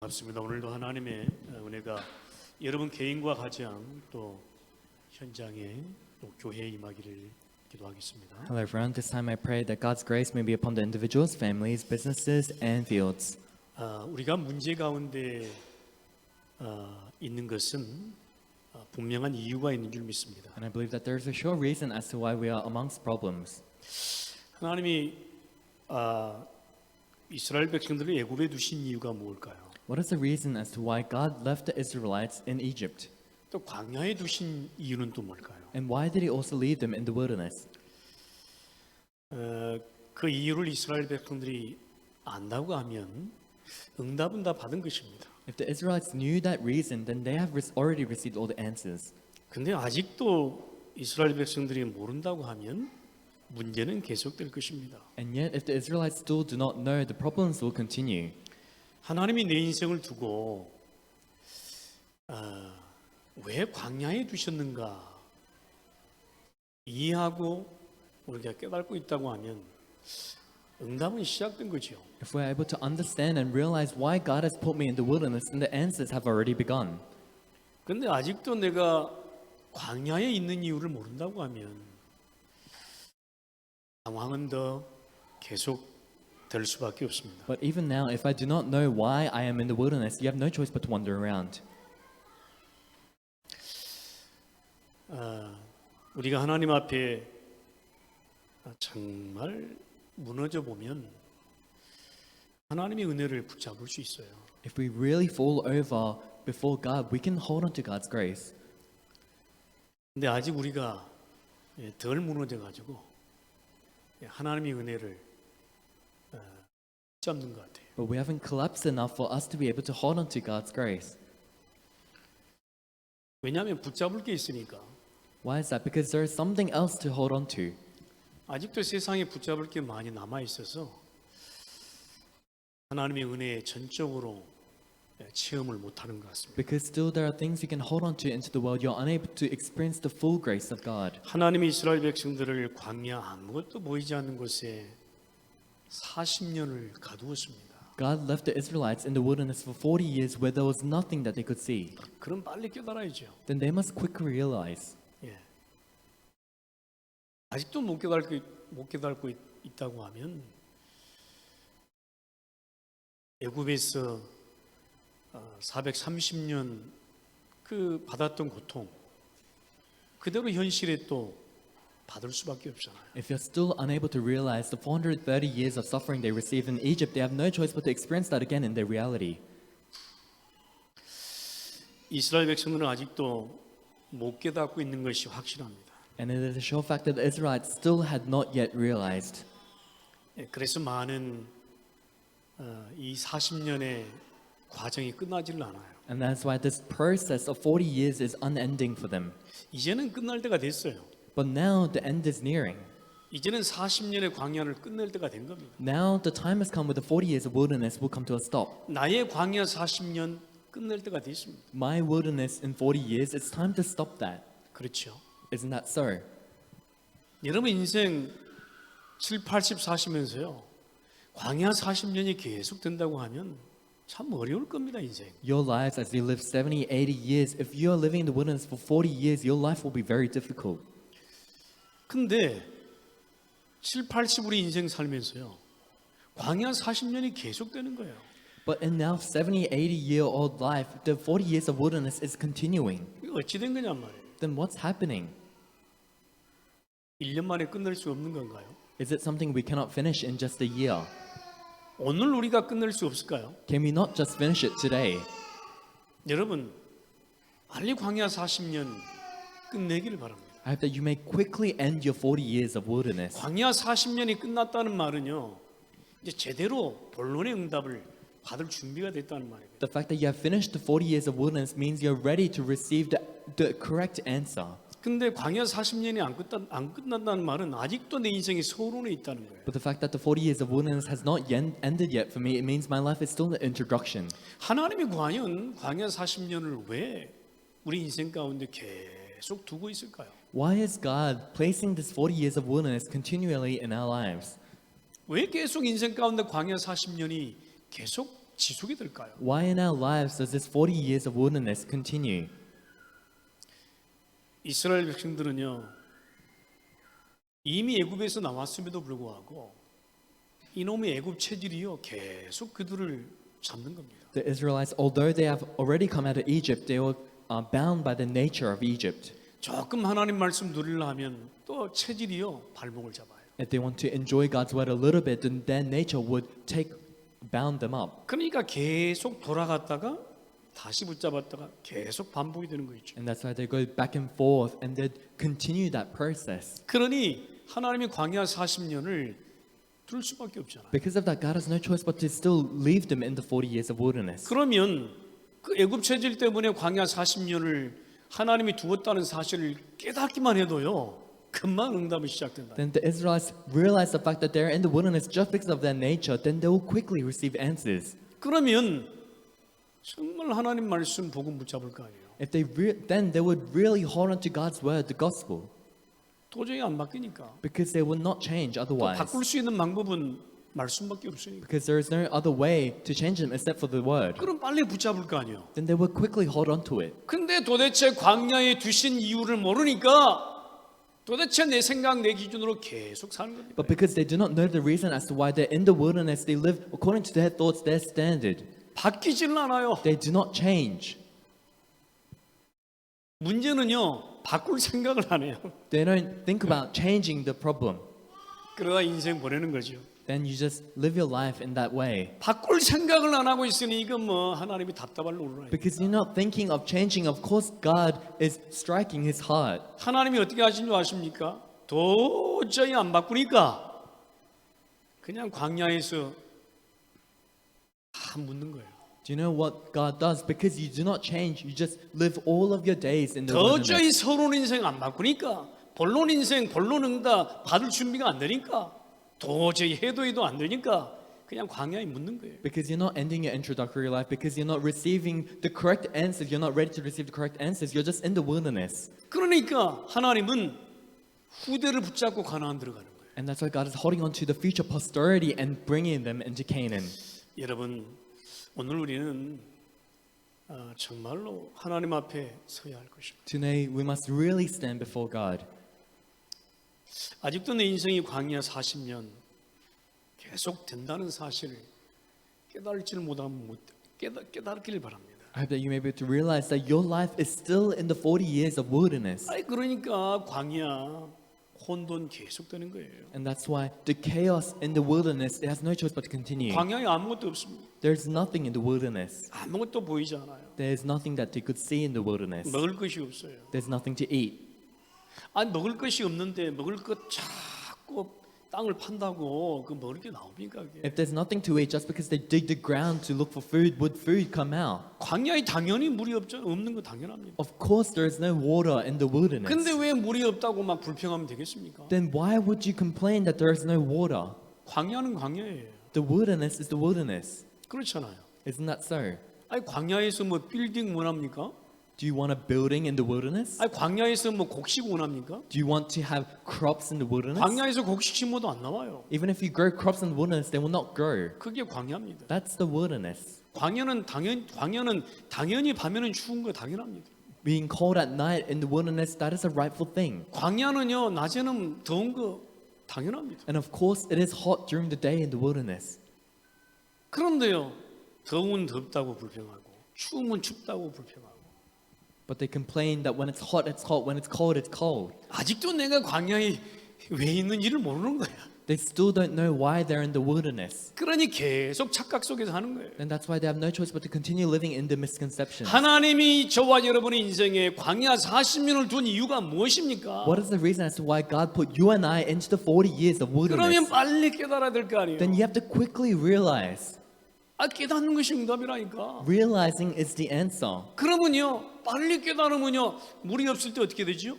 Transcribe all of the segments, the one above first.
반갑습니다. 오늘도 하나님의 은혜가 여러분 개인과 가정 또 현장에 또 교회에 임하기를 기도하겠습니다. Hello everyone, this time I pray that God's grace may be upon the individuals, families, businesses and fields. 우리가 문제 가운데 있는 것은 분명한 이유가 있는 줄 믿습니다. And I believe that there is a sure reason as to why we are amongst problems. 하나님이 이스라엘 백성들을 애굽에 두신 이유가 무엇일까요? What is the reason as to why God left the Israelites in Egypt? 또 광야에 두신 이유는 또 뭘까요? And why did he also leave them in the wilderness? 그 이유를 이스라엘 백성들이 안다고 하면 응답은 다 받은 것입니다. If the Israelites knew that reason, then they have already received all the answers. 근데 아직도 이스라엘 백성들이 모른다고 하면 문제는 계속될 것입니다. And yet, if the Israelites still do not know, the problems will continue. 하나님이 내 인생을 두고 왜 광야에 두셨는가 이해하고 우리가 깨닫고 있다고 하면 응답은 시작된 거죠. If we're able to understand and realize why God has put me in the wilderness, then the answers have already begun. 근데 아직도 내가 광야에 있는 이유를 모른다고 하면 상황은 더 계속 될 수밖에 없습니다. But even now, if I do not know why I am in the wilderness, you have no choice but to wander around. 우리가 하나님 앞에 정말 무너져 보면 하나님의 은혜를 붙잡을 수 있어요. If we really fall over before God, we can hold on to God's grace. 근데 아직 우리가 덜 무너져 가지고 하나님의 은혜를 잡는 것 같아요. But we haven't collapsed enough for us to be able to hold on to God's grace. 왜냐하면 붙잡을 게 있으니까. Why is that? Because there is something else to hold on to. 아직도 세상에 붙잡을 게 많이 남아 있어서 하나님의 은혜에 전적으로 체험을 못하는 것 같습니다. Because still there are things you can hold on to into the world, you're unable to experience the full grace of God. 하나님이 이스라엘 백성들을 광야 아무것도 보이지 않는 곳에 40년을 가두었습니다. God left the Israelites in the wilderness for 40 years where there was nothing that they could see. 그럼 빨리 깨달아야죠. Then they must quickly realize. 아직도 못 깨닫고 있다고 하면 애굽에서 430년 그 받았던 고통 그대로 현실에 또 받을 수밖에 없잖아요. If you're still unable to realize the 430 years of suffering they received in Egypt, they have no choice but to experience that again in their reality. 이스라엘 백성들은 아직도 못 깨닫고 있는 것이 확실합니다. And it is a sure fact that the Israelites still had not yet realized. 그래서 많은 이 40년의 과정이 끝나지를 않아요. And that's why this process of 40 years is unending for them. 이제는 끝날 때가 됐어요. But now the end is nearing. 이제는 40년의 광야를 끝낼 때가 된 겁니다. Now the time has come where the 40 years of wilderness will come to a stop. 나의 광야 40년 끝낼 때가 됐습니다. My wilderness in 40 years, it's time to stop that. 그렇죠. Isn't that so? 여러분 인생 7, 80 사시면서요. 광야 40년이 계속 된다고 하면 참 어려울 겁니다, 인생. Your lives as you live 70, 80 years, if you are living in the wilderness for 40 years, your life will be very difficult. 근데 7, 80 우리 인생 살면서요. 광야 40년이 계속 되는 거예요. But in now 70, 80-year-old life, the 40 years of wilderness is continuing. 이게 어찌 된 거냔 말이에요. Then what's happening? 1년 만에 끝낼 수 없는 건가요? Is it something we cannot finish in just a year? 오늘 우리가 끝낼 수 없을까요? Can we not just finish it today? 여러분 빨리 광야 40년 끝내기를 바랍니다. I hope that you may quickly end your 40 years of wilderness. 광야 40년이 끝났다는 말은요. 이제 제대로 본론의 응답을 받을 준비가 됐다는 말입니다. The fact that you have finished the 40 years of wilderness means you're ready to receive the correct answer. 근데 광야 40년이 안 끝난다는 말은 아직도 내 인생이 서론에 있다는 거예요. But the fact that the 40 years of wilderness has not yet ended yet for me, it means my life is still an introduction. 하나님이 과연 광야 40년을 왜 우리 인생 가운데 계속 두고 있을까요? Why is God placing this 40 years of wilderness continually in our lives? 왜 계속 인생 가운데 광야 40년이 계속 지속이 될까요? Why in our lives does this 40 years of wilderness continue? 이스라엘 백성들은요 이미 애굽에서 나왔음에도 불구하고 이놈의 애굽 체질이요 계속 그들을 잡는 겁니다. The Israelites, although they have already come out of Egypt, they were bound by the nature of Egypt. 조금 하나님 말씀 누리려 하면 또 체질이요 발목을 잡아요. If they want to enjoy God's word a little bit, then their nature would bound them up. 그러니까 계속 돌아갔다가 다시 붙잡았다가 계속 반복이 되는 거 있죠. And that's why they go back and forth and they continue that process. 그러니 하나님이 광야 40년을 둘 수밖에 없잖아요. Because of that, God has no choice but to still leave them in the 40 years of wilderness. 그러면 그 애굽 체질 때문에 광야 40년을 하나님이 두었다는 사실을 깨닫기만 해도요. 금방 응답이 시작된다. Then the Israelites realize the fact that they're in the wilderness just because of their nature, then they will quickly receive answers. 그러면 정말 하나님 말씀 복음 붙잡을 거 아니에요. If they then they would really hold on to God's word, the gospel, 도저히 안 바뀌니까. because they will not change 또 otherwise. 바꿀 수 있는 방법은 말씀밖에 없으니까. Because there is no other way to change them except for the word. 그럼 빨리 붙잡을 거 아니에요. Then they will quickly hold on to it. 근데 도대체 광야에 두신 이유를 모르니까 도대체 내 생각, 내 기준으로 계속 사는 겁니다. But because they do not know the reason as to why they're in the wilderness, they live according to their thoughts, their standard. 바뀌지는 않아요. They do not change. 문제는요, 바꿀 생각을 안 해요. They don't think about changing the problem. 그러다 인생 보내는 거죠. Then you just live your life in that way. 바꿀 생각을 안 하고 있으니 이건 뭐 하나님이 답답할 노릇이에요. Because you're not thinking of changing, of course God is striking his heart. 하나님이 어떻게 하신 줄 아십니까? 도저히 안 바꾸니까 그냥 광야에서 다 묻는 거예요. Do you know what God does? Because you do not change, you just live all of your days in the wilderness. 도저히 서론 인생 안 바꾸니까 본론 인생, 본론 응답 받을 준비가 안 되니까 도저히 해도 안 되니까 그냥 광야에 묻는 거예요. Because you're not ending your introductory life, because you're not receiving the correct answers, you're not ready to receive the correct answers, you're just in the wilderness. 그러니까 하나님은 후대를 붙잡고 가나안 들어가는 거예요. And that's why God is holding on to the future posterity and bringing them into Canaan. 여러분, 오늘 우리는 정말로 하나님 앞에 서야 할 것입니다. Today we must really stand before God. 아직도 내 인생이 광야 40년 계속 된다는 사실을 깨달지를 못하면 깨닫기를 바랍니다. I hope that you may be able to realize that your life is still in the 40 years of wilderness. 아니 그러니까 광야 혼돈 계속되는 거예요. And that's why the chaos in the wilderness, it has no choice but to continue. 광야에 아무것도 없습니다. There's nothing in the wilderness. 아무것도 보이지 않아요. There's nothing that they could see in the wilderness. 먹을 것이 없어요. There's nothing to eat. 아니 먹을 것이 없는데 먹을 것 자꾸 땅을 판다고 그 먹을 게 나옵니까? 그게? If there's nothing to eat, just because they dig the ground to look for food, would food come out? 광야에 당연히 물이 없는 거 당연합니다. Of course, there is no water in the wilderness. 근데 왜 물이 없다고 막 불평하면 되겠습니까? Then why would you complain that there is no water? 광야는 광야예요. The wilderness is the wilderness. 그렇잖아요. Isn't that so? 아니 광야에서 뭐 빌딩 원합니까? Do you want a building in the wilderness? 아니 광야에서 뭐 곡식 원합니까? Do you want to have crops in the wilderness? 광야에서 곡식 심어도 안 나와요. Even if you grow crops in the wilderness, they will not grow. 그게 광야입니다. That's the wilderness. 광야는 당연히 밤에는 추운 거 당연합니다. Being cold at night in the wilderness, that is a rightful thing. 광야는요 낮에는 더운 거 당연합니다. And of course, it is hot during the day in the wilderness. 그런데요 더우면 덥다고 불평하고 추우면 춥다고 불평하고 But they complain that when it's hot, it's hot. When it's cold, it's cold. 아직도 내가 광야에 왜 있는지를 모르는 거야. They still don't know why they're in the wilderness. 그러니 계속 착각 속에서 하는 거예요. And that's why they have no choice but to continue living in the misconception. 하나님이 저와 여러분의 인생에 광야 40년을 둔 이유가 무엇입니까? What is the reason as to why God put you and I into the 40 years of 그러면 wilderness? 빨리 깨달아야 될 거 아니에요. Then you have to quickly realize. 깨닫는 것이 응답이라니까. Realizing is the answer. 그러면요 빨리 깨달으면요 물이 없을 때 어떻게 되죠?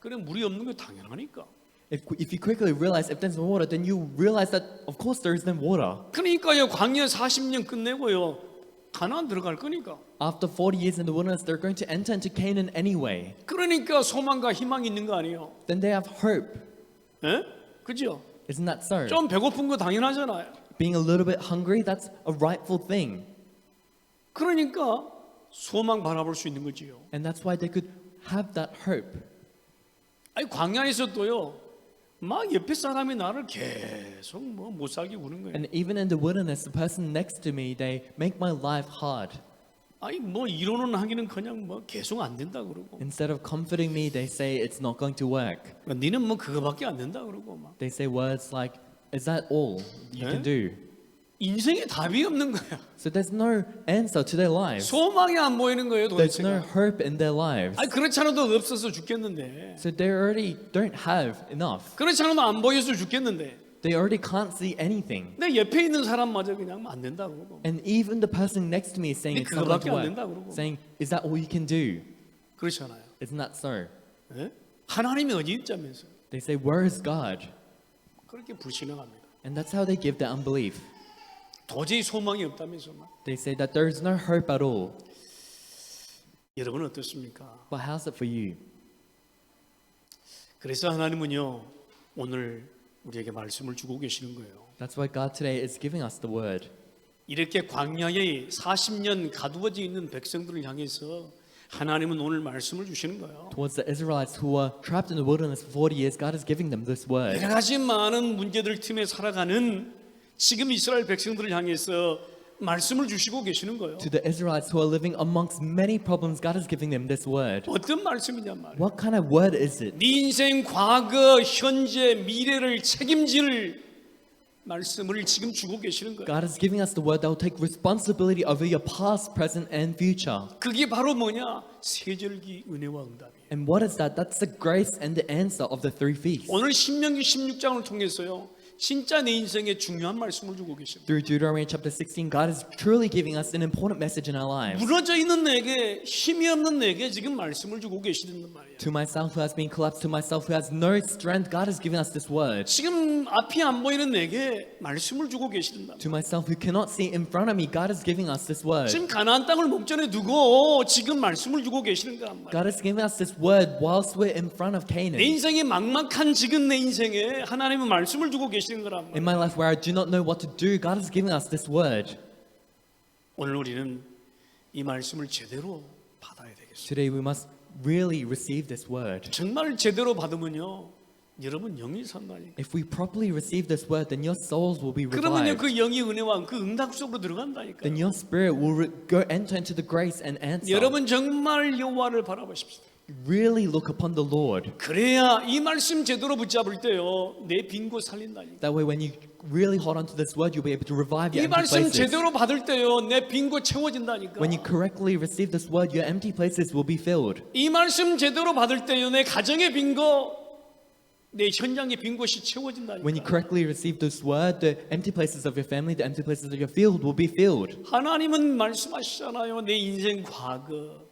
그래 물이 없는 게 당연하니까. If you quickly realize if there's no water, then you realize that of course there is no water. 그러니까요 광야 40년 끝내고요 가나안 들어갈 거니까. After 40 years in the wilderness, they're going to enter into Canaan anyway. 그러니까 소망과 희망이 있는 거 아니에요? Then they have hope. 예? 그죠? Isn't that so? 좀 배고픈 거 당연하잖아요. Being a little bit hungry, that's a rightful thing. 그러니까 소망 바라볼 수 있는 거지요. And that's why they could have that hope. 아니 광야에서도요. 막 옆에 사람이 나를 계속 뭐 못 살게 구는 거예요. And even in the wilderness, the person next to me, they make my life hard. 아니 뭐 이론은 하기는 그냥 뭐 계속 안 된다 그러고. Instead of comforting me, they say it's not going to work. 니는 뭐 그거밖에 안 된다 그러고 막. They say words like, is that all you can do? 인생에 답이 없는 거야. So there's no answer to their lives. 소망이 안 보이는 거예요 There's no 도대체가. hope in their lives. 아니 그렇지 않아도 없어서 죽겠는데. So they already don't have enough. 그렇지 않아도 안 보여서 죽겠는데. They already can't see anything. 내 옆에 있는 사람마저 그냥 안 된다 그러고. And even the person next to me is saying 근데 it's not going 그거밖에 to 안 work. 된다 그러고. Saying, is that all you can do? 그렇잖아요. Isn't that so? 예? 하나님이 어디 있자면서 They say, where is God? 그렇게 불신앙합니다. And that's how they give their unbelief. 도저히 소망이 없다면서 막. They say that there is no hope at all. 여러분은 어떻습니까? But how's it for you? 그래서 하나님은요 오늘 우리에게 말씀을 주고 계시는 거예요. That's why God today is giving us the word. 이렇게 광야에 40년 가두어져 있는 백성들을 향해서 하나님은 오늘 말씀을 주시는 거예요. Towards the Israelites who were trapped in the wilderness for 40 years, God is giving them this word. 여러 가지 많은 문제들 틈에 살아가는 지금 이스라엘 백성들을 향해서 말씀을 주시고 계시는 거예요. To the Israelites who are living amongst many problems, God is giving them this word. 어떤 말씀이냐 말이에요. What kind of word is it? 네 인생 과거, 현재, 미래를 책임질 말씀을 지금 주고 계시는 거예요. God is giving us the word that will take responsibility over your past, present, and future. 그게 바로 뭐냐? 세절기 은혜와 응답이에요. And what is that? That's the grace and the answer of the three feasts. 오늘 신명기 16장을 통해서요. 진짜 내 인생에 중요한 말씀을 주고 계십니다. Through Deuteronomy chapter 16, God is truly giving us an important message in our lives. 무너져 있는 내게 힘이 없는 내게 지금 말씀을 주고 계시는 말이에요. To myself who has been collapsed, to myself who has no strength, God is giving us this word. 지금 앞이 안 보이는 내게 말씀을 주고 계시는 To myself who cannot see in front of me, God is giving us this word. 지금 가나안 땅을 목전에 두고 지금 말씀을 주고 계시는 거란 말이에요. God is giving us this word whilst we're in front of 내 Canaan. 인생이 막막한 지금 내 인생에 하나님은 말씀을 주고 계시는 거란 In 말이에요. my life where I do not know what to do, God is giving us this word. 오늘 우리는 이 말씀을 제대로 받아야 되겠어요. Today we must really receive this word. 정말 제대로 받으면요, 여러분 영이 산다니까. If we properly receive this word, then your souls will be 그러면요, revived. 그 영이 은혜와 그 응답 속으로 들어간다니까. Then your spirit will go enter into the grace and answer. 여러분 정말 여호와를 바라보십시오. Really look upon the Lord. 그래야 이 말씀 제대로 붙잡을 때요, 내 빈 곳 살린다니까. That way, when you really hold on to this word, you'll be able to revive 이 your empty 말씀 places. 제대로 받을 때요, 내 빈 곳 채워진다니까. When you correctly receive this word, your empty places will be filled. 이 말씀 제대로 받을 때요, 내 가정의 빈 곳, 내 현장의 빈 곳이 채워진다니까. When you correctly receive this word, the empty places of your family, the empty places of your field will be filled. 하나님은 말씀하시잖아요. 내 인생 과거,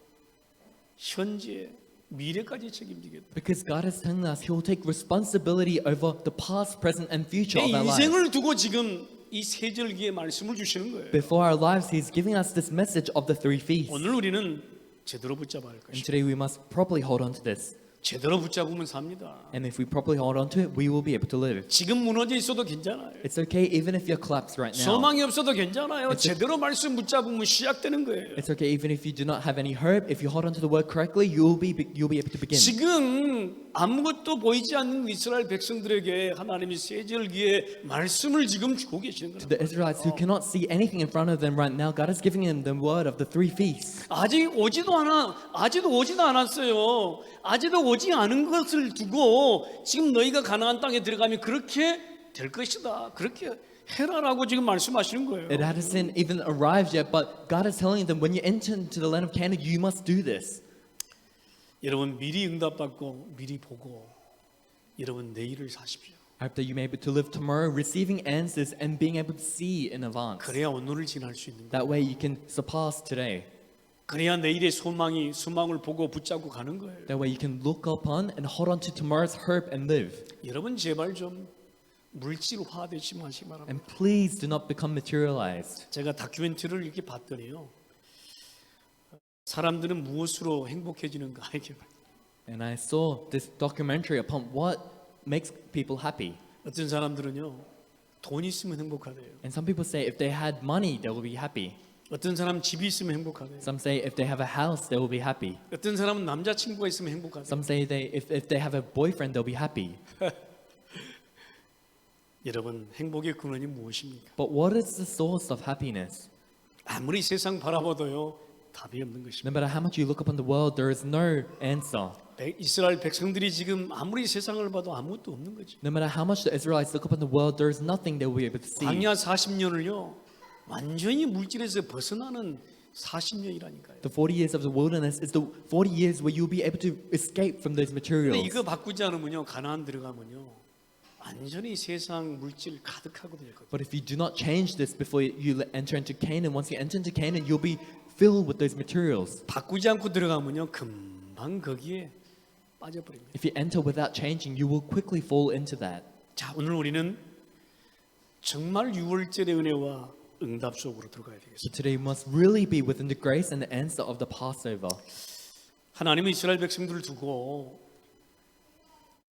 현재, 미래까지 책임지겠다. Because God is telling us He will take responsibility over the past, present, and future 내 of our lives. 인생을 두고 지금 이 세절기에 말씀을 주시는 거예요. Before our lives, He's giving us this message of the three feasts. 오늘 우리는 제대로 붙잡아야 할 And 것입니다. today we must properly hold on to this. 제대로 붙잡으면 삽니다. And if we properly hold on to it, we will be able to live. 지금 무너져 있어도 괜찮아요. It's okay even if you're collapsed right now. 소망이 없어도 괜찮아요. 제대로 말씀 붙잡으면 시작되는 거예요. It's okay even if you do not have any hope. If you hold on to the word correctly, you'll be able to begin. 지금 아무것도 보이지 않는 이스라엘 백성들에게 하나님이 세절기에 말씀을 지금 주고 계시는 To 거예요. the Israelites who cannot see anything in front of them right now, God is giving them the word of the three feasts. 아직도 오지도 않았어요. 아직도 오지 않은 것을 두고 지금 너희가 가나안 땅에 들어가면 그렇게 될 것이다. 그렇게 해라라고 지금 말씀하시는 거예요. It hasn't even arrived yet, but God is telling them when you enter into the land of Canaan, you must do this. 여러분 미리 응답받고 미리 보고 여러분 내일을 사십시오. I hope that you may be able to live tomorrow, receiving answers and being able to see in advance. 그래야 오늘을 지날 수 있는 거예요. That way you can surpass today. 그래야 내일의 소망을 보고 붙잡고 가는 거예요. That way you can look upon and hold on to tomorrow's hope and live. 여러분 제발 좀 물질화되지 마시기 바랍니다. And please do not become materialized. 제가 다큐멘터리를 이렇게 봤더니요. 사람들은 무엇으로 행복해지는가 이렇게 봐요. And I saw this documentary upon what makes people happy. 어떤 사람들은요. 돈 있으면 행복하대요. And some people say if they had money, they will be happy. 어떤 사람은 집이 있으면 행복하대요. Some say if they have a house, they will be happy. 어떤 사람은 남자친구가 있으면 행복하대요. Some say if they have a boyfriend, they'll be happy. 여러분, 행복의 근원이 무엇입니까? But what is the source of happiness? 아무리 세상 바라봐도요, 답이 없는 No 것입니다. matter how much you look upon the world, there is no answer. 이스라엘 백성들이 지금 아무리 세상을 봐도 아무것도 없는 거죠. No matter how much the Israelites look upon the world, there is nothing they will be able to see. 광야 40년을요, 완전히 물질에서 벗어나는 40년이라니까요. The 40 years of the wilderness is the 40 years where you'll be able to escape from those 근데 materials. 이거 바꾸지 않으면요, 가나안 들어가면요, 완전히 세상 물질 가득하거든요. But if you do not change this before you enter into Canaan, once you enter into Canaan, you'll be filled with those materials. 바꾸지 않고 들어가면요, 금방 거기에 빠져버립니다. If you enter without changing, you will quickly fall into that. 자, 오늘 우리는 정말 유월절의 은혜와 응답 속으로 들어가야 되겠습니다. So today we must really be within the grace and the answer of the Passover. 하나님은 이스라엘 백성들을 두고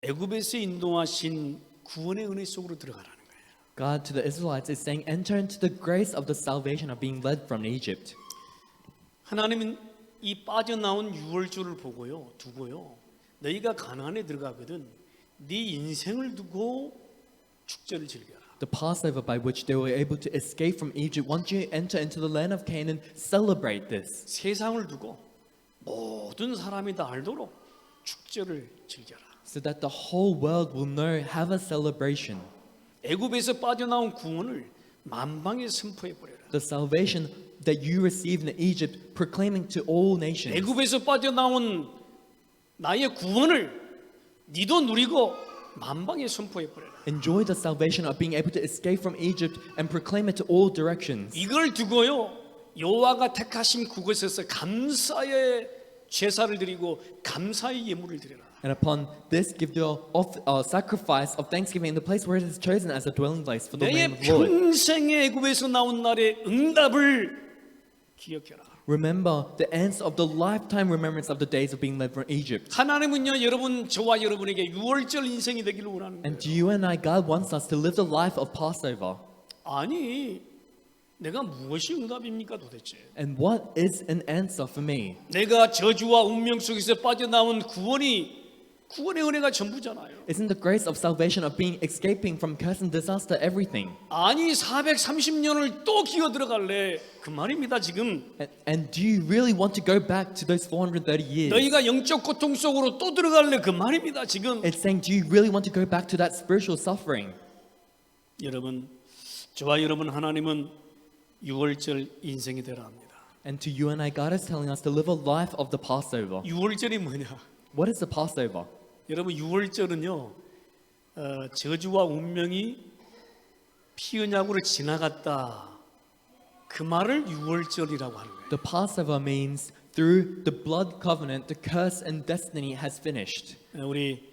애굽에서 인도하신 구원의 은혜 속으로 들어가라는 거예요. God to the Israelites is saying, enter into the grace of the salvation of being led from Egypt. 하나님은 이 빠져나온 유월절을 두고요. 너희가 가나안에 들어가거든 네 인생을 두고 축제를 즐겨라. The Passover by which they were able to escape from Egypt. Once you enter into the land of Canaan, celebrate this. 세상을 두고 모든 사람이 다 알도록 축제를 즐겨라. So that the whole world will know, have a celebration. 애굽에서 빠져나온 구원을 만방에 선포해 버려라. The salvation that you received in Egypt, proclaiming to all nations. 애굽에서 빠져나온 나의 구원을 니도 누리고 만방에 선포해 버려라. Enjoy the salvation of being able to escape from Egypt and proclaim it to all directions. 이걸 두고요, 여호와가 택하신 그곳에서 감사의 제사를 드리고 감사의 예물을 드려라. And upon this, give the sacrifice of thanksgiving in the place where it is chosen as a dwelling place for the 내 name of the Lord. 평생의 애굽에서 나온 날의 응답을 기억해라. Remember the answer of the lifetime remembrance of the days of being led from Egypt. 하나님은요, 저와 여러분에게 유월절 인생이 되기를 원하는 And 거예요. to you and I, God wants us to live the life of Passover. 아니, 내가 무엇이 응답입니까 도대체? And what is an answer for me? 내가 저주와 운명 속에서 빠져나온 구원의 은혜가 전부잖아요. Isn't the grace of salvation of being escaping from curse and disaster everything? 아니 430년을 또 기어 들어갈래? 그 말입니다 지금. And do you really want to go back to those 430 years? 너희가 영적 고통 속으로 또 들어갈래? 그 말입니다 지금. It's saying, do you really want to go back to that spiritual suffering? 여러분, 저와 여러분 하나님은 유월절 인생이 되라 합니다. And to you and I, God is telling us to live a life of the Passover. 유월절이 뭐냐? What is the Passover? 여러분 유월절은요, 저주와 운명이 피 언약으로 지나갔다. 그 말을 유월절이라고 하는 거예요. The Passover means through the blood covenant, the curse and destiny has finished. 우리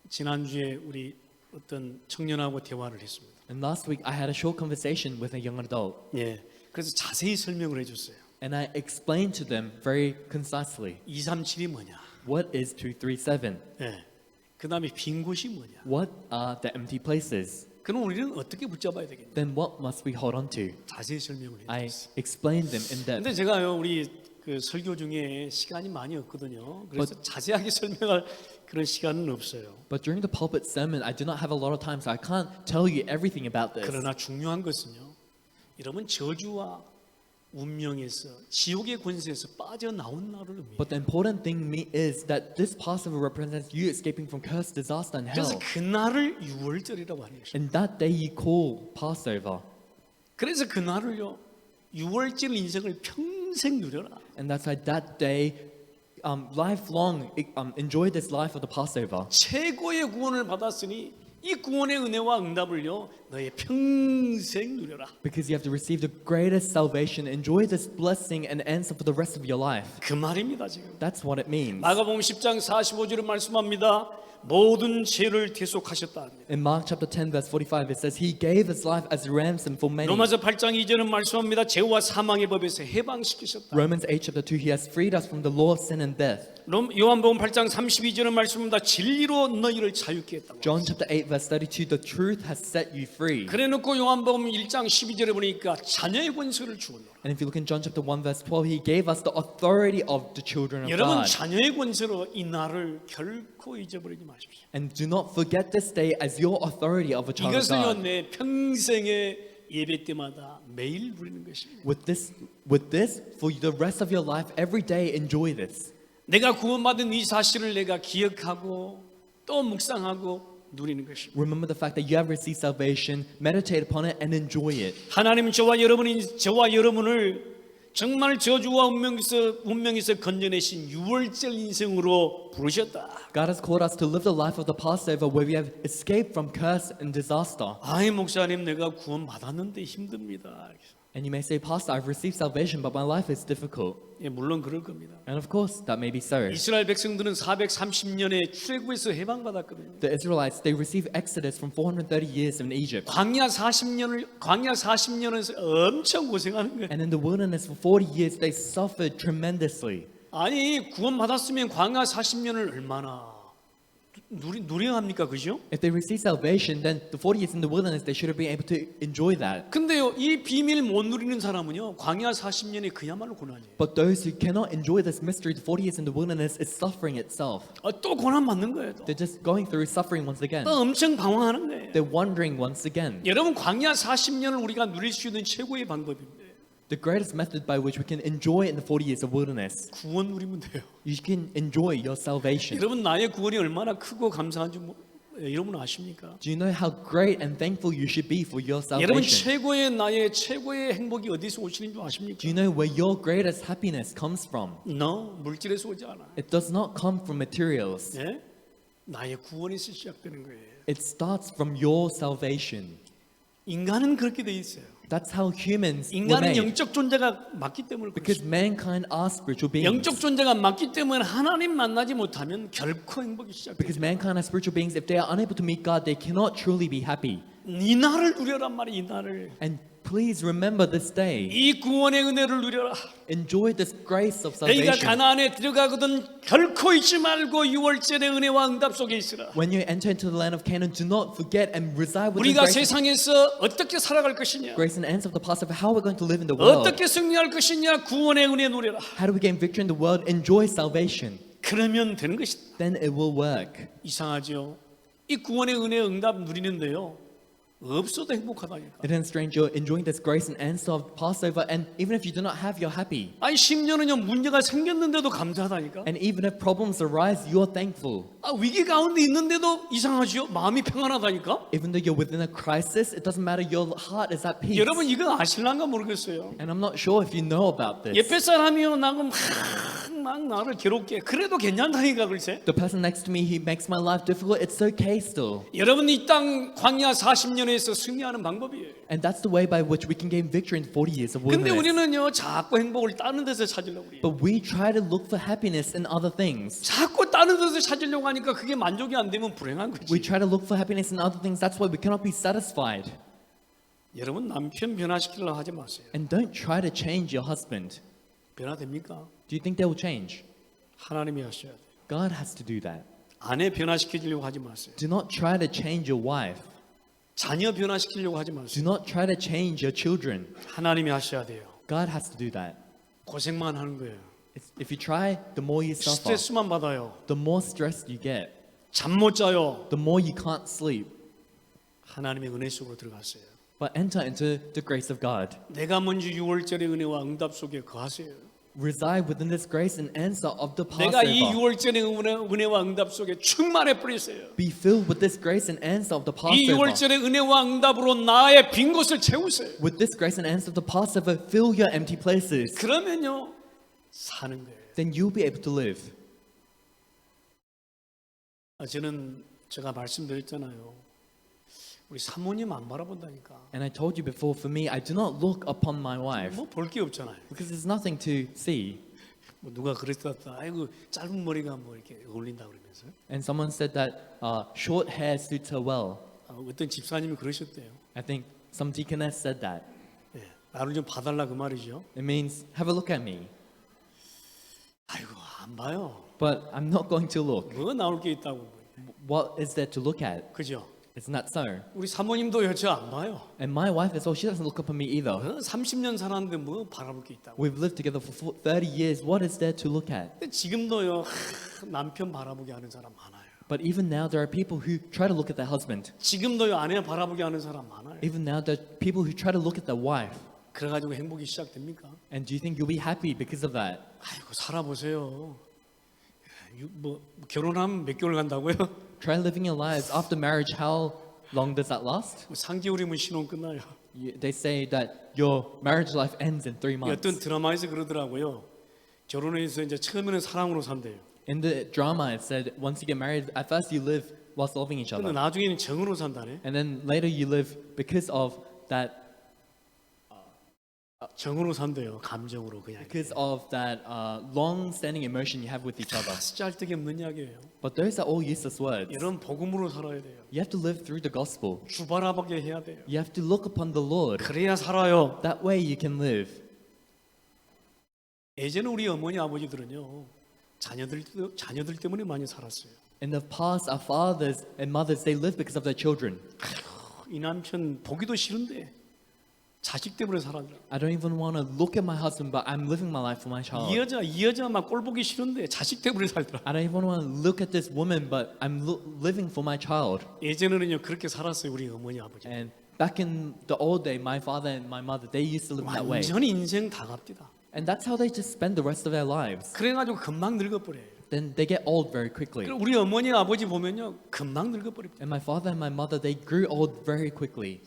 지난주에 우리 어떤 청년하고 대화를 했습니다. And last week, I had a short conversation with a young adult. 예, 그래서 자세히 설명을 해줬어요. And I explained to them very concisely 237이 뭐냐? what is 237. 예, 그 다음에 빈 곳이 뭐냐? What are the empty places? 그럼 우리는 어떻게 붙잡아야 되겠냐? Then what must we hold on to? 자세히 설명을 I 해줬어요. explained them in 근데 depth. 제가요, 우리 그 설교 중에 시간이 많이 없거든요. 그래서 자세하게 설명할 그런 시간은 없어요. But during the pulpit sermon, I do not have a lot of time, so I can't tell you everything about this. 그러나 중요한 것은요, 여러분 저주와 운명에서 지옥의 권세에서 빠져나온 날을 의미해요. But the important thing is that this Passover represents you escaping from curse, disaster, and 그래서 hell. 그 날을 유월절이라고 하는 것입니다. And that day you call Passover. 그래서 그 날을요, 유월절 인생을 평생 누려라. And that's why that day, lifelong, enjoy this life of the Passover. 최고의 구원을 받았으니 이 구원의 은혜와 응답을요, 너의 평생 누려라. Because you have to receive the greatest salvation, enjoy this blessing and answer for the rest of your life. 그 말입니다 지금. That's what it means. 마가복음 10장 45절에 말씀합니다. 모든 죄를 대속하셨다 합니다. In Mark chapter 10 verse 45 it says he gave his life as a ransom for many. 로마서 8장 2절은 말씀합니다. 죄와 사망의 법에서 해방시키셨다. Romans 8 chapter 2 he has freed us from the law of sin and death. 요한복음 8장 32절은 말씀합니다. 진리로 너희를 자유케 했다고. John chapter 8 verse 32 the truth has set you free. 그래놓고 요한복음 1장 12절에 보니까 자녀의 권세를 주었노라. And if you look in John chapter 1 verse 12 he gave us the authority of the children of 여러분 God. 자녀의 권세로 이 날을 결코 잊어버리지 마십시오. And do not forget this day as your authority of a child of 이것을요 God. 내 평생의 예배 때마다 매일 누리는 것입니다. With this, for the rest of your life, every day enjoy this. 내가 구원받은 이 사실을 내가 기억하고 또 묵상하고 누리는 것입니다. Remember the fact that you have received salvation, meditate upon it, and enjoy it. 하나님 저와 여러분을 정말 저주와 운명에서 건져내신 유월절 인생으로 부르셨다. God has called us to live the life of the Passover where we have escaped from curse and disaster. 아이 목사님 내가 구원 받았는데 힘듭니다. And you may say, Pastor, I've received salvation, but my life is difficult. 예, 물론 그럴 겁니다. And of course, that may be so. 이스라엘 백성들은 430년에 출애굽에서 해방받았거든요. The Israelites, they received Exodus from 430 years in Egypt. 광야 40년에서 엄청 고생하는 거예요. And in the wilderness for 40 years, they suffered tremendously. 아니 구원받았으면 광야 40년을 얼마나 누려야 합니까, 그죠? If they received salvation, then the 40 years in the wilderness, they should have been able to enjoy that. 근데요, 이 비밀 못 누리는 사람은요, 광야 40년이 그야말로 고난이에요. But those who cannot enjoy this mystery, the 40 years in the wilderness, is suffering itself. 또 고난 받는 거예요. 또. They're just going through suffering once again. 또 엄청 방황하는 거예요. They're wandering once again. 여러분 광야 40년을 우리가 누릴 수 있는 최고의 방법입니다. The greatest method by which we can enjoy in the 40 years of wilderness, 구원 누리면 돼요. you can enjoy your salvation. 여러분 나의 구원이 얼마나 크고 감사한지 여러분 아십니까? Do you know how great and thankful you should be for your 여러분 salvation? 나의 최고의 행복이 어디서 오시는 줄 아십니까? Do you know where your greatest happiness comes from? No, 물질에서 오지 않아. It does not come from materials. 예? 나의 구원에서 시작되는 거예요. It starts from your salvation. 인간은 그렇게 돼 있어요. That's how humans were 인간은 made. 영적 존재가 맞기 때문에 Because 그렇습니다. mankind are spiritual beings. 영적 존재가 맞기 때문에 하나님 만나지 못하면 결코 행복이 Because 시작돼요. mankind are spiritual beings, if they are unable to meet God, they cannot truly be happy. 이 날을 누려란 말이야, 이 날을. And please remember this day. 이 구원의 은혜를 누려라. Enjoy this grace of 너희가 salvation. 가나안에 들어가거든 결코 잊지 말고 유월절의 은혜와 응답 속에 있으라. When you enter into the land of Canaan, do not forget and reside with the 우리가 grace, 세상에서 어떻게 살아갈 것이냐, grace and ends of the Passover. How are we going to live in the world? 어떻게 승리할 것이냐, 구원의 은혜 누려라. How do we gain victory in the world? Enjoy salvation. 그러면 되는 것이다. Then it will work. 이상하죠? 이 구원의 은혜 응답 누리는데요, 없어도 행복하다니까. It isn't strange you're enjoying this grace and answer of Passover, and even if you do not have, you're happy. 아니 10년은요 문제가 생겼는데도 감사하다니까. And even if problems arise, you're thankful. 위기 가운데 있는데도 이상하죠? 마음이 평안하다니까. Even though you're within a crisis, it doesn't matter. Your heart is at peace. 여러분 이거 아실란가 모르겠어요. And I'm not sure if you know about this. 옆에 사람이요 나금 막 나를 괴롭게 그래도 괜찮다니까 글쎄. The person next to me, he makes my life difficult. It's okay still. 여러분 이 땅 광야 40년에서 승리하는 방법이에요. And that's the way by which we can gain victory in 40 years of 근데 wilderness. 우리는요 자꾸 행복을 다른 데서 찾으려고 그래요. But we try to look for happiness in other things. 자꾸 다른 데서 찾으려고 하니까 그게 만족이 안 되면 불행한 We 거지. try to look for happiness in other things. That's why we cannot be satisfied. 여러분 남편 변화시키려고 하지 마세요. And don't try to change your husband. 변화됩니까? Do you think they will change? 하나님이 하셔야 돼요. God has to do that. 아내 변화시키려고 하지 마세요. Do not try to change your wife. 자녀 변화시키려고 하지 Do 마세요. not try to change your children. 하나님이 하셔야 돼요. God has to do that. 고생만 하는 거예요. If you try, the more you suffer. 스트레스만 받아요. The more stressed you get. 잠 못 자요. The more you can't sleep. 하나님의 은혜 속으로 들어갔어요. But enter into the grace of God. 내가 먼저 6월절의 은혜와 응답 속에 거하세요. Reside within this grace and answer of the 내가 이 Passover. 6월절의 은혜와 응답 속에 충만해 버리세요. Be filled with this grace and answer of the 이 Passover. 6월절의 은혜와 응답으로 나의 빈 곳을 채우세요. With this grace and answer of the Passover, fill your empty places. 그러면요 사는 거예요. Then you'll be able to live. 저는 제가 말씀드렸잖아요. 우리 사모님 안 바라본다니까. And I told you before, for me, I do not look upon my wife 뭐 볼 게 없잖아요. because there's nothing to see. 뭐 누가 그랬었다. 아이고 짧은 머리가 뭐 이렇게 어울린다 그러면서 And someone said that short hair suits her well. 어떤 집사님이 그러셨대요. I think some deaconess said that. 예, 나를 좀 봐달라 그 말이죠. It means, have a look at me. 아이고 안 봐요. But I'm not going to look. 뭐 나올 게 있다고. What is there to look at? 그죠? It's not so. 우리 사모님도요 저 안 봐요. And my wife as well, she doesn't look up at me either. 30년 살았는데 뭐 바라볼 게 있다고. We've lived together for 30 years. What is there to look at? 근데 지금도요 남편 바라보게 하는 사람 많아요. But even now, there are people who try to look at their husband. 지금도요 아내 바라보게 하는 사람 많아요. Even now, there are people who try to look at their wife. 그래가지고 행복이 시작됩니까? And do you think you'll be happy because of that? 아이고 살아보세요. 뭐 결혼하면 몇 개월 간다고요? Try living your lives after marriage. How long does that last? 3개월이면 신혼 끝나요. They say that your marriage life ends in 3 months. 어떤 드라마에서 그러더라고요. 결혼해서 이제 처음에는 사랑으로 산대요. In the drama, it said once you get married, at first you live whilst loving each 근데 other, 나중에는 정으로 산다네. and then later you live because of that 정으로 산대요. 감정으로 그냥. long-standing emotion you have with each other. 쓰잘데기 없는 이야기예요. But those are all useless words. 이런 복음으로 살아야 돼요. You have to live through the gospel. 주 바라보게 해야 돼요. You have to look upon the Lord. 그래야 살아요. That way you can live. 예전에 우리 어머니 아버지들은요 자녀들 때문에 많이 살았어요. In the past, our fathers and mothers, they lived because of their children. 이 남편 보기도 싫은데 자식 때문에 살았다. I don't even want to look at my husband, but I'm living my life for my child. 이 여자 막 꼴 보기 싫은데 자식 때문에 살더라. I don't even want to look at this woman, but I'm living for my child. 예전에는요 그렇게 살았어요 우리 어머니 아버지. And back in the old day, my father and my mother, they used to live that way. 완전히 인생 다 갑디다. And that's how they just spend the rest of their lives. 그래가지고 금방 늙어버려요. Then they get old very quickly. 그리고 우리 어머니 아버지 보면요 금방 늙어버립니다. And my father and my mother, they grew old very quickly.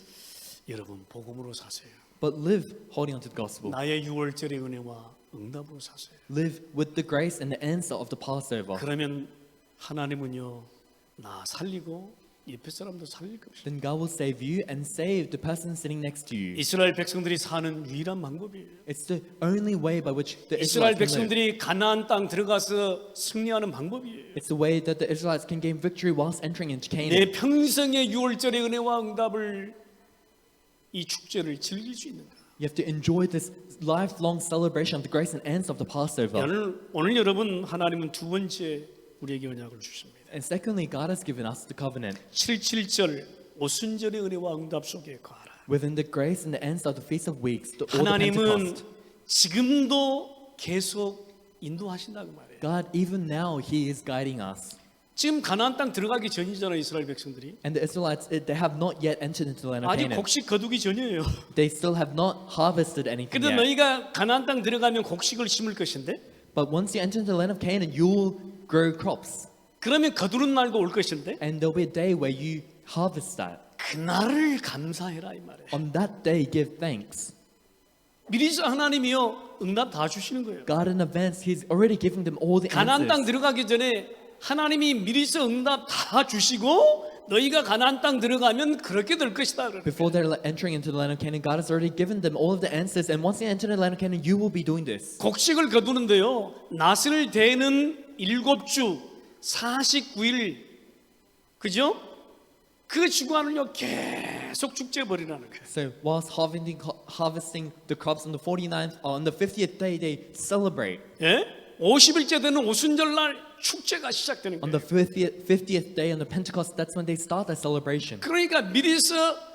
여러분 복음으로 사세요. But live holding on to the gospel. 나의 유월절의 은혜와 응답으로 사세요. Live with the grace and the answer of the Passover. 그러면 하나님은요 나 살리고 옆에 사람도 살릴 것이다. Then God will save you and save the person sitting next to you. 이스라엘 백성들이 사는 유일한 방법이에요. It's the only way by which the 이스라엘 Israelites can live. 백성들이 가나안 땅 들어가서 승리하는 방법이에요. It's the way that the Israelites can gain victory whilst entering into Canaan. 내 평생의 유월절의 은혜와 응답을 이 축제를 즐길 수 있는 거예요. You have to enjoy this lifelong celebration of the grace and answer of the Passover. 오늘 여러분 하나님은 두 번째 우리에게 언약을 주십니다. And secondly, God has given us the covenant. 77절 오순절의 은혜와 응답 속에 거하라. Within the grace and the answer of the Feast of Weeks, or the 하나님은 Pentecost. 지금도 계속 인도하신다고 말해요. God, even now, He is guiding us. 지금 가나안 땅 들어가기 전이잖아요, 이스라엘 백성들이. And the Israelites, they have not yet entered into the land of 아직 Canaan. 곡식 거두기 전이에요. They still have not harvested anything 근데 yet. 너희가 가나안 땅 들어가면 곡식을 심을 것인데, But once you enter into the land of Canaan, you will grow crops. 그러면 거두는 날도 올 것인데, And there'll be a day where you harvest that. 그날을 감사해라 이 말이에요. On that day, give thanks. 미리서 하나님이요 응답 다 주시는 거예요. God in advance, He's already giving them all the 가나안 땅 answers. 들어가기 전에 하나님이 미리서 응답 다 주시고 너희가 가나안 땅 들어가면 그렇게 될 것이다. 그래요. Before they're entering into the land of Canaan, God has already given them all of the answers. And once they enter the land of Canaan, you will be doing this. 곡식을 거두는데요. 낫을 대는 7주 49일 그죠? 그 주간을요 계속 축제 벌이라는 거예요. So whilst harvesting the crops on the 49th or on the 50th day, they celebrate. 예? 50일째 되는 오순절날 축제가 시작되는 On 거예요. the 50th day on the Pentecost, that's when they start their celebration. 그러니까 미리서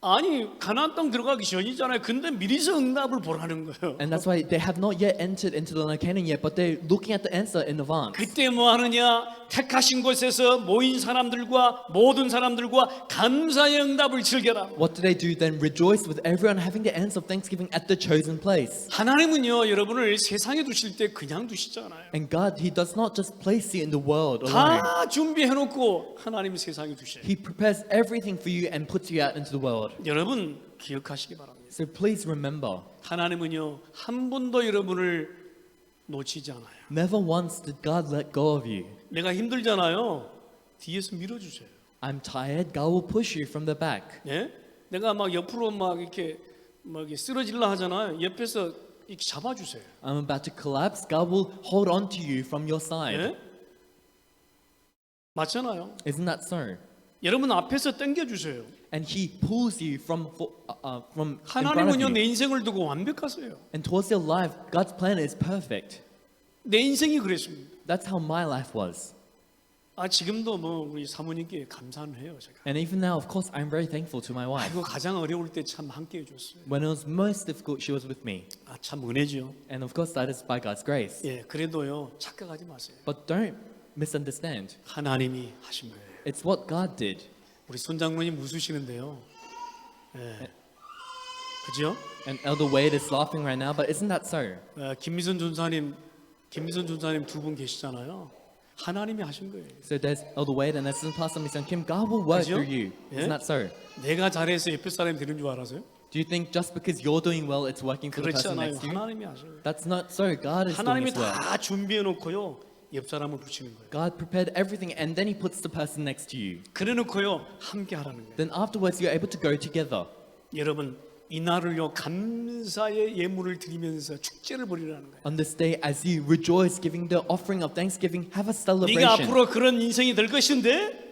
아니 가나안 땅 들어가기 전이잖아요. 근데 미리서 응답을 보라는 거예요. And that's why they have not yet entered into the land of Canaan yet, but they're looking at the answer in advance. 그때 뭐 하느냐? 택하신 곳에서 모인 사람들과 모든 사람들과 감사의 응답을 즐겨라. What do they do then? Rejoice with everyone having the answer of thanksgiving at the chosen place. 하나님은요 여러분을 세상에 두실 때 그냥 두시잖아요. And God, He does not just place you in the world alone. 다 준비해놓고 하나님이 세상에 두셔요. He prepares everything for you and puts you out into the world. 여러분 기억하시기 바랍니다. So please remember, 하나님은요 한 번도 여러분을 놓치지 않아요. never once did God let go of you. 내가 힘들잖아요. 뒤에서 밀어주세요. I'm tired, God will push you from the back. 예? 내가 막 옆으로 막 이렇게 쓰러질라 하잖아요. 옆에서 이렇게 잡아주세요. I'm about to collapse. God will hold on to you from your side. 예? 맞잖아요. Isn't that so? 여러분 앞에서 당겨주세요. And He pulls you from in front of 하나님은요 you. 내 인생을 두고 완벽하세요. And towards your life, God's plan is perfect. 내 인생이 그랬습니다. That's how my life was. 지금도 뭐 우리 사모님께 감사는 해요 제가. And even now, of course, I'm very thankful to my wife. 아이고 가장 어려울 때 참 함께 해줬어요. When it was most difficult, she was with me. 참 은혜죠. And of course, that is by God's grace. 예, 그래도요 착각하지 마세요. But don't misunderstand. 하나님이 하신 거예요. It's what God did. 우리 손장로님 웃으시는데요. 예, 그죠? And Elder Wade is laughing right now, but isn't that so? 김미선 전사님 두 분 계시잖아요. 하나님이 하신 거예요. So there's Elder Wade and Assistant Pastor Miss Kim. God will work 그죠? through you. 예? Isn't that so? 내가 잘해서 옆에 사람이 되는 줄 알아서요? Do you think just because you're doing well, it's working for the 그렇지 person 않아요. next to you? 하나님이 하셔요. That's not so. God is doing 하나님이 His work. 다 준비해 놓고요 옆 사람을 붙이는 거예요. God prepared everything, and then He puts the person next to you. 그래 놓고요 함께 하라는 거예요. Then afterwards, you're able to go together. 여러분 이 날을요 감사의 예물을 드리면서 축제를 벌이라는 거예요. On this day, as you rejoice, giving the offering of thanksgiving, have a 네가 celebration. 앞으로 그런 인생이 될 것인데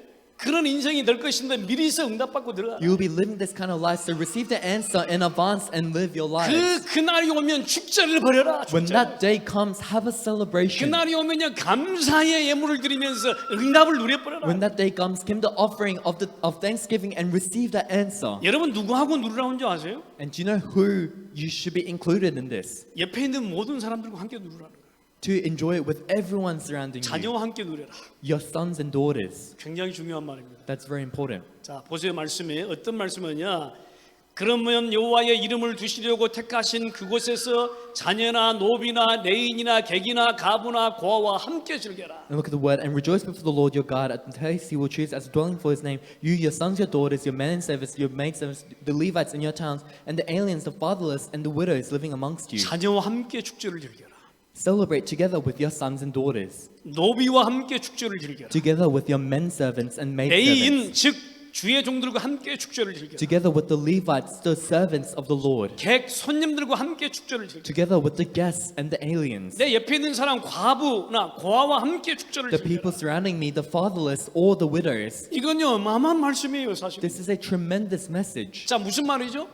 미리서 응답받고 들어가. You will be living this kind of life, so receive the answer in advance and live your life. 그날이 오면 축제를 벌여라. When 축제. that day comes, have a celebration. 그날이 오면요 감사의 예물을 드리면서 응답을 누려버려라. When that day comes, give the offering of thanksgiving and receive that answer. 여러분 누구하고 누르라는 줄 아세요? And do you know who you should be included in this? 옆에 있는 모든 사람들과 함께 누르라는 거예요. To enjoy it with everyone surrounding you. 자녀와 함께 누려라. Your sons and daughters. 굉장히 중요한 말입니다. That's very important. 자 보세요 말씀에 어떤 말씀이냐? 그러면 여호와의 이름을 두시려고 택하신 그곳에서 자녀나 노비나 내인이나 객이나 가부나 고아와 함께 즐겨라. And look at the word, and rejoice before the Lord your God at the place He will choose as a dwelling for His name. You, your sons, your daughters, your men and servants, your maidservants, the Levites in your towns, and the aliens, the fatherless, and the widows living amongst you. 자녀와 함께 축제를 즐겨라. Celebrate together with your sons and daughters, 노비와 함께 축제를 즐겨라. together with your men servants and maid 레위인 servants, 즉 주의 종들과 함께 축제를 즐겨라. together with the Levites, the servants of the Lord, 객 손님들과 함께 축제를 즐겨라. together with the guests and the aliens, 내 옆에 있는 사람 과부나 고아와 함께 축제를 the people 즐겨라. surrounding me, the fatherless or the widows. 이건요 어마어마한 말씀이에요 사실. This is a tremendous message. 자 무슨 말이죠?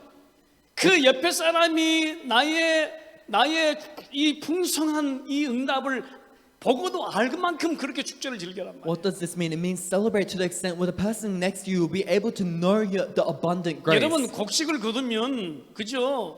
그 옆에 사람이 나의 이 풍성한 이 응답을 보고도 알 만큼 그렇게 축제를 즐겨란 말이에요. What does this mean? It means celebrate to the extent where the person next to you will be able to know the abundant grace. 여러분 곡식을 거두면 그죠?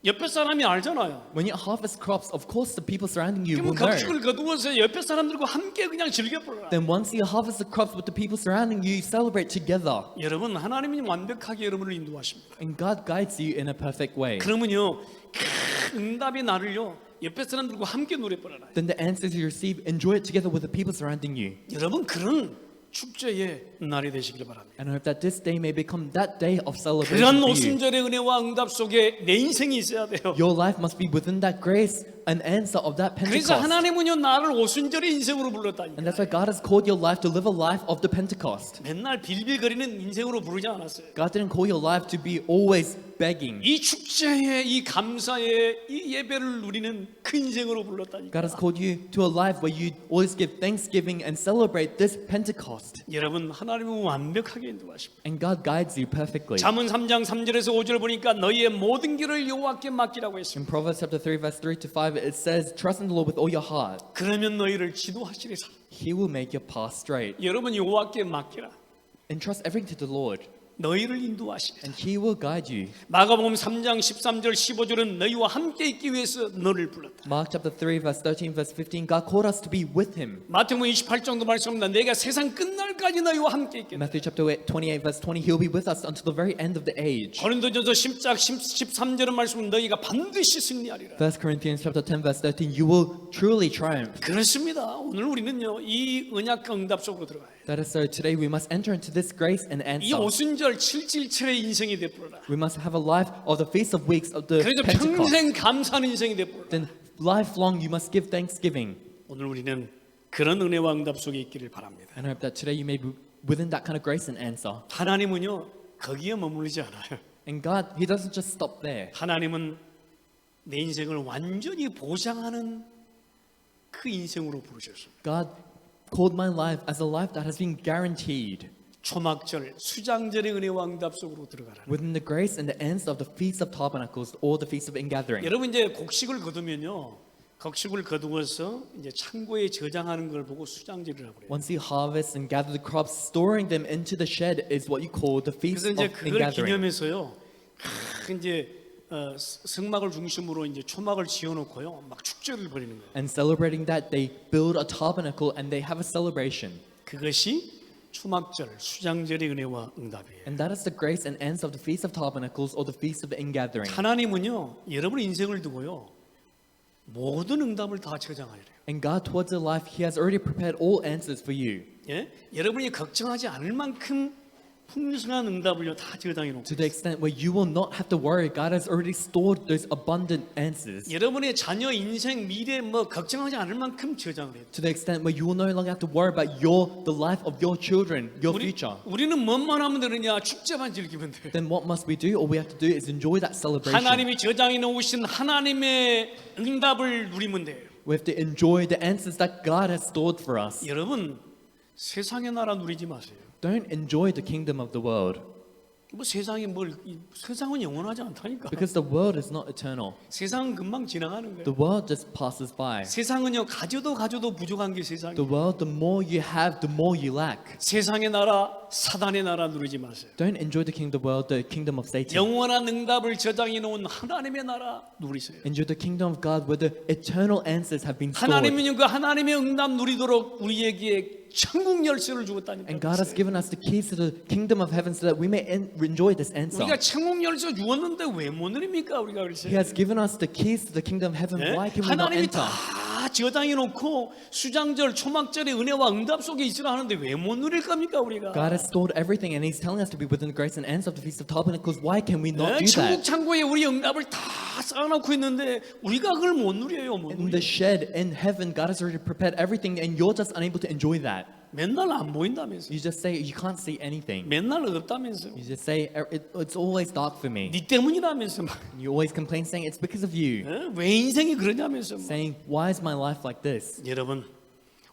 옆에 사람이 알잖아요. When you harvest crops, of course the people surrounding you 그러면 will know. 곡식을 거두어서 옆에 사람들과 함께 그냥 즐겨보라. Then once you harvest the crops with the people surrounding you, you celebrate together. 여러분 하나님이 완벽하게 여러분을 인도하십니다. And God guides you in a perfect way. 그러면요 그 응답의 날을요 옆에 사람들과 함께 노래보라. Then the answers you receive, enjoy it together with the people surrounding you. 여러분 그런 축제의 날이 되시길 바랍니다. And I hope that this day may become that day of celebration 그런 for you. 오순절의 은혜와 응답 속에 내 인생이 있어야 돼요. Your life must be within that grace and answer of that 그래서 Pentecost. 하나님은요 나를 오순절의 인생으로 불렀다니까. And that's why God has called your life to live a life of the Pentecost. 맨날 빌빌거리는 인생으로 부르지 않았어요. God didn't call your life to be always begging. 이 축제의 이 감사의 이 예배를 누리는 그 인생으로 불렀다니까. God has called you to a life where you always give thanksgiving and celebrate this Pentecost. 여러분 하나님은 완벽하게 인도하십니다. And God guides you perfectly. 잠언 3장 3절에서 5절 보니까 너희의 모든 길을 여호와께 맡기라고 했습니다. In Proverbs chapter 3 verse 3 to 5 it says, trust in the Lord with all your heart. 그러면 너희를 지도하시리라. He will make your path straight. 여러분 여호와께 맡기라. Entrust everything to the Lord 너희를 인도하시리라. and He will guide you. 마가복음 3장 13절 15절은 너희와 함께 있기 위해서 너를 불렀다. Mark chapter 3 verse 13 verse 15 God called us to be with Him. 마태복음 28장도 말씀합니다. 내가 세상 끝날까지 너희와 함께 있겠다. Matthew chapter 28 verse 20 He'll be with us until the very end of the age. 고린도전서 10장 13절은 말씀은 너희가 반드시 승리하리라. 1 Corinthians chapter 10 verse 13 You will truly triumph. 그렇습니다. 오늘 우리는요 이 언약과 응답 속으로 들어가요. That is so today we must enter into this grace and 이 answer. 오순절 777의 인생이 되풀어라. We must have a life of the feast of weeks of the 그래서 Pentecost. 평생 감사하는 인생이 되풀어라. Then lifelong you must give thanksgiving. 오늘 우리는 그런 은혜와 응답 속에 있기를 바랍니다. And I hope that today you may be within that kind of grace and answer. 하나님은요 거기에 머무르지 않아요. And God, He doesn't just stop there. 하나님은 내 인생을 완전히 보장하는 그 인생으로 부르셨습니다. God called my life as a life that has been guaranteed 초막절, 수장절의 은혜와 응답 속으로 들어가라. within the grace and the ends of the Feast of Tabernacles or the Feast of Ingathering. 여러분 이제 곡식을 거두면요, 곡식을 거두어서 이제 창고에 저장하는 걸 보고 수장절이라고 그래요. Once you harvest and gather the crops, storing them into the shed is what you call the Feast 그래서 이제 of 그걸 Ingathering. 기념해서요, 이제 성막을 중심으로 이제 초막을 지어놓고요, 막 축제를 벌이는 거예요. And celebrating that, they build a tabernacle and they have a celebration. 그것이 초막절, 수장절의 은혜와 응답이에요. And that is the grace and ends of the Feast of Tabernacles or the Feast of Ingathering. 하나님은요, 여러분의 인생을 두고요, 모든 응답을 다 저장하리래요. And God towards your life, He has already prepared all answers for you. 예? 여러분이 걱정하지 않을 만큼 풍성한 응답을요 다 저장해 놓고 To the extent where you will not have to worry, God has already stored those abundant answers. 여러분의 자녀 인생 미래 뭐 걱정하지 않을 만큼 저장을 해요. To the extent where you will no longer have to worry about the life of your children, your future. 우리는 뭐만 하면 되느냐? 축제만 즐기면 돼요. Then what must we do? All we have to do is enjoy that celebration. 하나님이 저장해 놓으신 하나님의 응답을 누리면 돼요. We have to enjoy the answers that God has stored for us. 여러분 세상의 나라 누리지 마세요. Don't enjoy the kingdom of the world. 뭐 세상이 세상은 영원하지 않다니까. Because the world is not eternal. 세상은 금방 지나가는 거예요. The world just passes by. 세상은요 가져도 부족한 게 세상이에요. The world, the more you have, the more you lack. 세상의 나라, 사단의 나라 누리지 마세요. Don't enjoy the kingdom of the world, the kingdom of Satan. 영원한 응답을 저장해 놓은 하나님의 나라 누리세요. Enjoy the kingdom of God where the eternal answers have been stored. 하나님은 그 하나님의 응답 누리도록 우리에게 천국 열쇠를 주었다니까. And God has given us the keys to the kingdom of heaven so that we may enjoy this answer. 우리가 천국 열쇠 주었는데 왜 못 누립니까 우리가 그래서? He has given us the keys to the kingdom of heaven. Why can we not 하나님이 enter? 다 저장해 놓고 수장절, 초막절의 은혜와 응답 속에 있으라 하는데 왜 못 누릴 겁니까 우리가? God has stored everything and He's telling us to be within the grace and ends of the Feast of Tabernacles. Why can we not do 천국 that? 창고에 우리 응답을 다 쌓아놓고 있는데 우리가 그걸 못 누려요. 못 In 누려. the shed in heaven, God has already prepared everything and you're just unable to enjoy that. 맨날 안 보인다면서. You just say you can't see anything. 맨날 없다면서. You just say it's always dark for me. 네 때문이라면서. You always complain saying it's because of you. 왜 인생이 그러냐면서. Saying why is my life like this? 여러분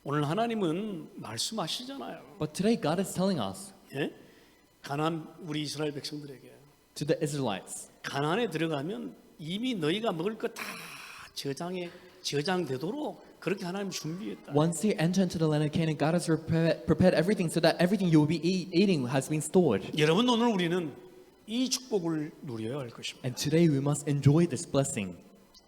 오늘 하나님은 말씀하시잖아요. But today God is telling us, 예? 가나안 우리 이스라엘 백성들에게 to the Israelites, 가나안에 들어가면 이미 너희가 먹을 거 다 저장되도록 그렇게 하나님 준비했다. once you enter into the land of Canaan, God has prepared everything so that everything you will be eating has been stored. 여러분 오늘 우리는 이 축복을 누려야 할 것입니다. And today we must enjoy this blessing.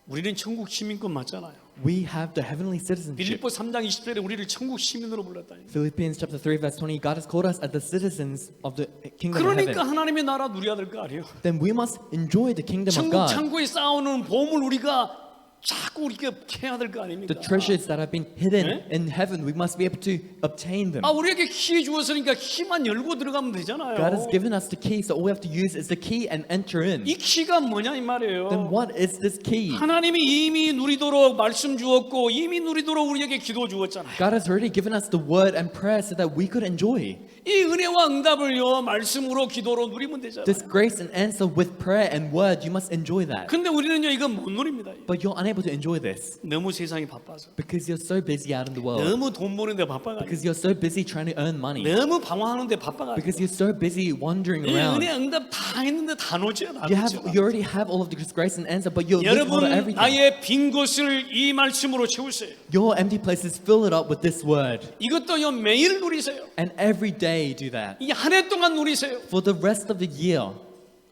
우리는 천국 시민권 맞잖아요. We have the heavenly citizenship. 빌립보 3장 20절에 우리를 천국 시민으로 불렀다니. Philippians chapter 3 verse 20, God has called us as the citizens of the kingdom of 그러니까 heaven. 하나님의 나라 누려야 될 거 아니에요. Then we must enjoy the kingdom of 천국 God. 창고에 쌓아놓은 보물 우리가 자꾸 우리가 캐야 될 거 아닙니까? The treasures that have been hidden 네? in heaven, we must be able to obtain them. 우리에게 키 주었으니까 키만 열고 들어가면 되잖아요. God has given us the key, so all we have to use is the key and enter in. 이 키가 뭐냐 이 말이에요. Then what is this key? 하나님이 이미 누리도록 말씀 주었고 이미 누리도록 우리에게 기도 주었잖아요. God has already given us the word and prayer so that we could enjoy. 이 은혜와 응답을요 말씀으로 기도로 누리면 되잖아요. This grace and answer with prayer and word, you must enjoy that. 근데 우리는요 이거 못 누립니다. But you're unable to enjoy this 너무 세상이 바빠서. because you're so busy out in the world. 너무 돈 버는데 바빠가지고. Because you're so busy trying to earn money. 너무 방황하는데 바빠가지고. Because you're so busy wandering 이 around. 은혜 응답 다 했는데 다 놓쳐요. 다 You already have all of this grace and answer, but you're looking for 여러분 everything. 나의 빈 곳을 이 말씀으로 채우세요. Your empty places, fill it up with this word. 이것도요 매일 누리세요. And every day do that. 이 한 해 동안 누리세요. For the rest of the year.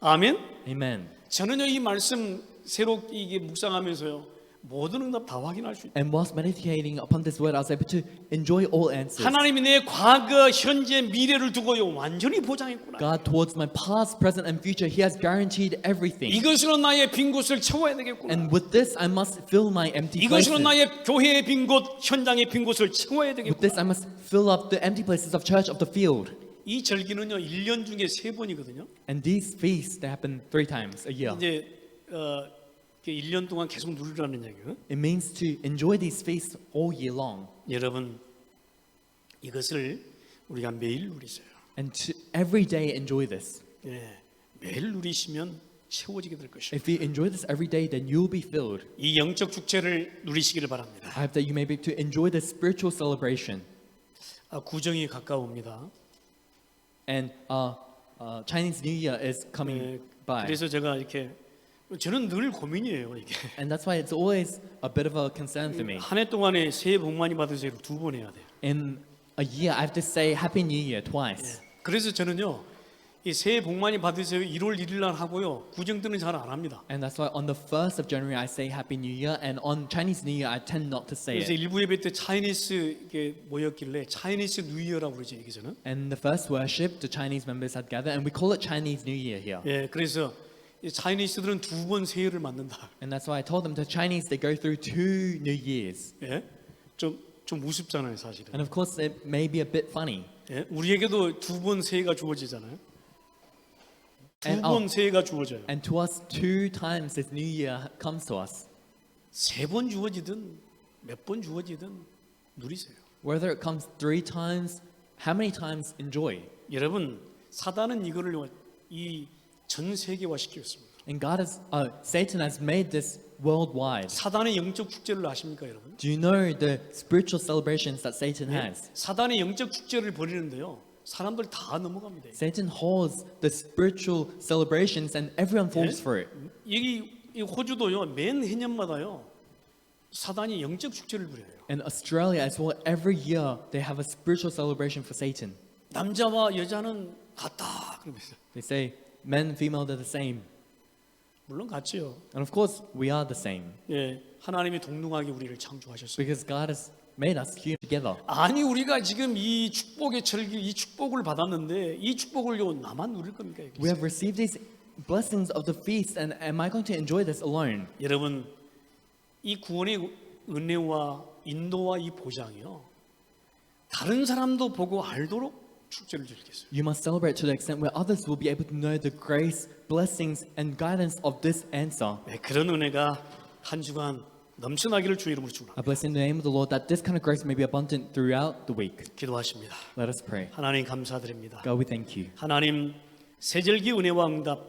아멘. Amen. 저는요 이 말씀 새롭게 이게 묵상하면서요 모든 응답 다 확인할 수 있다. And whilst meditating upon this word, I was able to enjoy all answers. 하나님이 내 과거, 현재, 미래를 두고요 완전히 보장했구나. God towards my past, present, and future, He has guaranteed everything. 이것으로 나의 빈 곳을 채워야 되겠구나. And with this, I must fill my empty 이것으로 places. 나의 교회의 빈 곳, 현장의 빈 곳을 채워야 With this, 되겠구나. I must fill up the empty places of church, of the field. 이 절기는요 1년 중에 3번이거든요. And these feasts, they happen 3 times a year. 이제 1년 동안 계속 누리라는 얘기예요. It means to enjoy these feasts all year long. 여러분 이것을 우리가 매일 누리세요. And to every day enjoy this. 예, 매일 누리시면 채워지게 될 것입니다. If you enjoy this every day, then you'll be filled. 이 영적 축제를 누리시기를 바랍니다. I hope that you may be able to enjoy this spiritual celebration. 구정이 가까웁니다. And Chinese New Year is coming by. 그래서 제가 이렇게 저는 늘 고민이에요 이게. And that's why it's always a bit of a concern for me. 한 해 동안에 새해 복 많이 받으세요 2번 해야 돼요. In a year, I have to say Happy New Year twice. 그래서 저는요 이 새해 복 많이 받으세요 1월 1일 날 하고요 구정 때는 잘 안 합니다. And that's why on the 1st of January I say Happy New Year, and on Chinese New Year I tend not to say 그래서 it. 일부 예배 때 차이니스 이게 모였길래 차이니스 뉴이어라고 그러죠 이게 저는. And the first worship, the Chinese members had gathered, and we call it Chinese New Year here. 예, 그래서 이 차이니스들은 2번 새해를 맞는다. And that's why I told them the Chinese, they go through 2 New Years. 예, 좀 우습잖아요 사실은. And of course it may be a bit funny. 예, 우리에게도 2번 새해가 주어지잖아요. And, 2번 새해가 주어져요. and to us 2 times this New Year comes to us. 3번 주어지든 몇 번 주어지든 누리세요. Whether it comes 3 times, how many times enjoy. 여러분 사단은 이거를 이 전 세계화 시켰습니다. And God has, Satan has made this worldwide. 사단의 영적 축제를 아십니까 여러분? Do you know the spiritual celebrations that Satan has? 사단의 영적 축제를 벌이는데요. 사람들 다 넘어갑니다. Satan holds the spiritual celebrations and everyone falls for it. 여기 이 호주도요. 맨 해년마다요. 사단이 영적 축제를 벌여요. In Australia as well, every year they have a spiritual celebration for Satan. 남자와 여자는 같다 그러면서 They say men and female are the same. 물론 같지요. And of course, we are the same 예, 하나님이 동등하게 우리를 창조하셨어요. because God has made us here together. 아니 우리가 지금 이 축복의 철기, 이 축복을 받았는데 이 축복을요 나만 누릴 겁니까? We have received these blessings of the feast, and am I going to enjoy this alone? 여러분 이 구원의 은혜와 인도와 이 보장이요 다른 사람도 보고 알도록 축제를 즐기겠어요. You must celebrate to the extent where others will be able to know the grace, blessings, and guidance of this answer. 네, 그런 은혜가 한 주간 넘쳐나기를 주의 이름으로 축원합니다. I bless in the name of the Lord that this kind of grace may be abundant throughout the week. 기도하십니다. Let us pray. 하나님 감사드립니다. God, we thank you. 하나님 세절기 은혜와 응답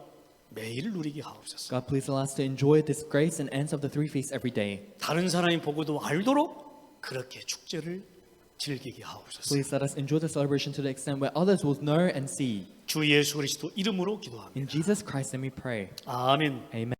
매일 누리게 하옵소서. God, please allow us to enjoy this grace and answer of the 3 feasts every day. 다른 사람이 보고도 알도록 그렇게 축제를 즐기게 하옵소서. Please let us enjoy the celebration to the extent where others will know and see. 주 예수 그리스도 이름으로 기도합니다. In Jesus Christ's name we pray. 아멘. Amen.